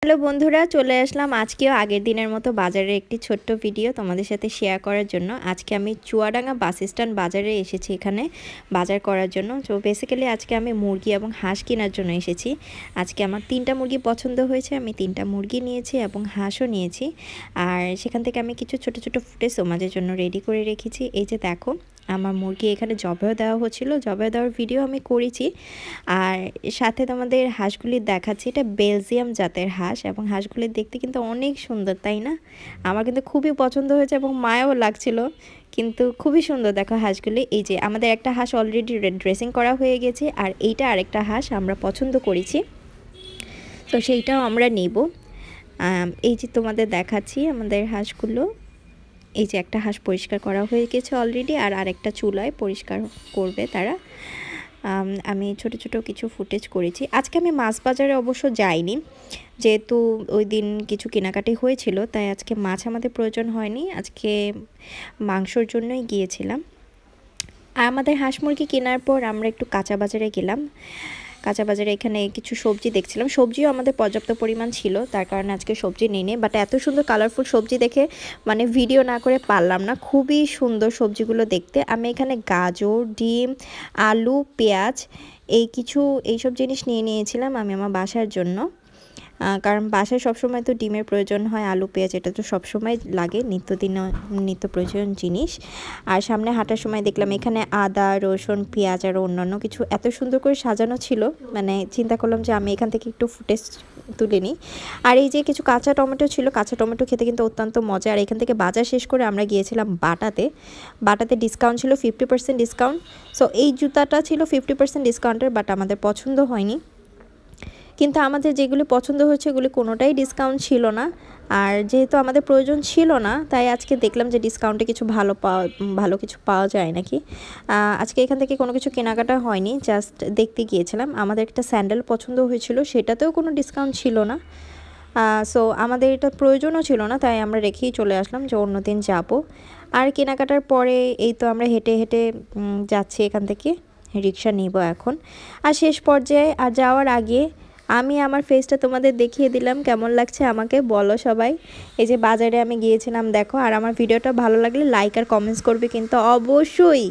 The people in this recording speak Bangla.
হ্যালো বন্ধুরা, চলে আসলাম আজকেও আগের দিনের মতো বাজারের একটি ছোট্ট ভিডিও তোমাদের সাথে শেয়ার করার জন্য। আজকে আমি চুয়াডাঙ্গা বাস স্ট্যান্ড বাজারে এসেছি এখানে বাজার করার জন্য। তো বেসিক্যালি আজকে আমি মুরগি এবং হাঁস কেনার জন্য এসেছি। আজকে আমার 3টা মুরগি পছন্দ হয়েছে, আমি 3টা মুরগি নিয়েছি এবং হাঁসও নিয়েছি। আর সেখান থেকে আমি কিছু ছোট ছোট ফুটেজ তোমাদের জন্য রেডি করে রেখেছি। এই যে দেখো, আমার মুরগি এখানে জবাই দেওয়া হচ্ছিলো, জবাই দেওয়ার ভিডিও আমি করেছি। আর সাথে তোমাদের হাঁসগুলি দেখাচ্ছি। এটা বেলজিয়াম জাতের হাঁস এবং হাঁসগুলি দেখতে কিন্তু অনেক সুন্দর, তাই না? আমার কিন্তু খুবই পছন্দ হয়েছে এবং মায়াও লাগছিল, কিন্তু খুবই সুন্দর। দেখো হাঁসগুলি, এই যে আমাদের একটা হাঁস অলরেডি ড্রেসিং করা হয়ে গেছে, আর এইটা আরেকটা হাঁস আমরা পছন্দ করেছি, তো সেইটাও আমরা নেব। এই যে তোমাদের দেখাচ্ছি আমাদের হাঁসগুলো। এই যে একটা হাঁস পরিষ্কার করা হয়ে গেছে অলরেডি, আর আরেকটা চুলায় পরিষ্কার করবে তারা। আমি ছোট ছোট কিছু ফুটেজ করেছি। আজকে আমি মাছ বাজারে অবশ্য যাইনি, যেহেতু ওই দিন কিছু কেনাকাটি হয়েছিল, তাই আজকে মাছ আমাদের প্রয়োজন হয়নি। আজকে মাংসর জন্যই গিয়েছিলাম। আমাদের হাঁস মুরগি কেনার পর আমরা একটু কাঁচা বাজারে গেলাম। কাঁচা বাজারে এখানে কিছু সবজি দেখছিলাম, সবজিও আমাদের পর্যাপ্ত পরিমাণ ছিল, তার কারণে আজকে সবজি নিয়ে বাট এত সুন্দর কালারফুল সবজি দেখে মানে ভিডিও না করে পারলাম না। খুবই সুন্দর সবজিগুলো দেখতে। আমি এখানে গাজর, ডিম, আলু, পেঁয়াজ এইসব জিনিস নিয়ে নিয়েছিলাম আমি আমার বাসার জন্য। কারণ বাসায় সবসময় তো ডিমের প্রয়োজন হয়, আলু পেঁয়াজ এটা তো সবসময় লাগে, নিত্য প্রয়োজন জিনিস। আর সামনে হাঁটার সময় দেখলাম এখানে আদা, রসুন, পেঁয়াজ আর অন্যান্য কিছু এত সুন্দর করে সাজানো ছিল, মানে চিন্তা করলাম যে আমি এখান থেকে একটু ফুটেজ তুলে নিই। আর এই যে কিছু কাঁচা টমেটো ছিল, কাঁচা টমেটো খেতে কিন্তু অত্যন্ত মজা। আর এখান থেকে বাজার শেষ করে আমরা গিয়েছিলাম বাটাতে ডিসকাউন্ট ছিল, 50% ডিসকাউন্ট। সো এই জুতাটা ছিল 50% ডিসকাউন্টের, বাট আমাদের পছন্দ হয়নি। কিন্তু আমাদের যেগুলি পছন্দ হয়েছে এগুলি কোনোটাই ডিসকাউন্ট ছিল না। আর যেহেতু আমাদের প্রয়োজন ছিল না, তাই আজকে দেখলাম যে ডিসকাউন্টে কিছু ভালো কিছু পাওয়া যায় নাকি। আজকে এখান থেকে কোনো কিছু কেনাকাটা হয়নি, জাস্ট দেখতে গিয়েছিলাম। আমাদের একটা স্যান্ডেল পছন্দ হয়েছিল, সেটাতেও কোনো ডিসকাউন্ট ছিল না। সো আমাদের এটা প্রয়োজনও ছিল না, তাই আমরা রেখেই চলে আসলাম যে অন্য দিন যাব। আর কেনাকাটার পরে এই তো আমরা হেঁটে হেঁটে যাচ্ছি এখান থেকে, রিক্সা নিব এখন। আর শেষ পর্যায়ে আর যাওয়ার আগে আমি আমার ফেসটা তোমাদের দেখিয়ে দিলাম, কেমন লাগছে আমাকে বলো সবাই। এই যে বাজারে আমি গিয়েছিলাম দেখো। আর আমার ভিডিওটা ভালো লাগলে লাইক আর কমেন্টস করবে কিন্তু অবশ্যই।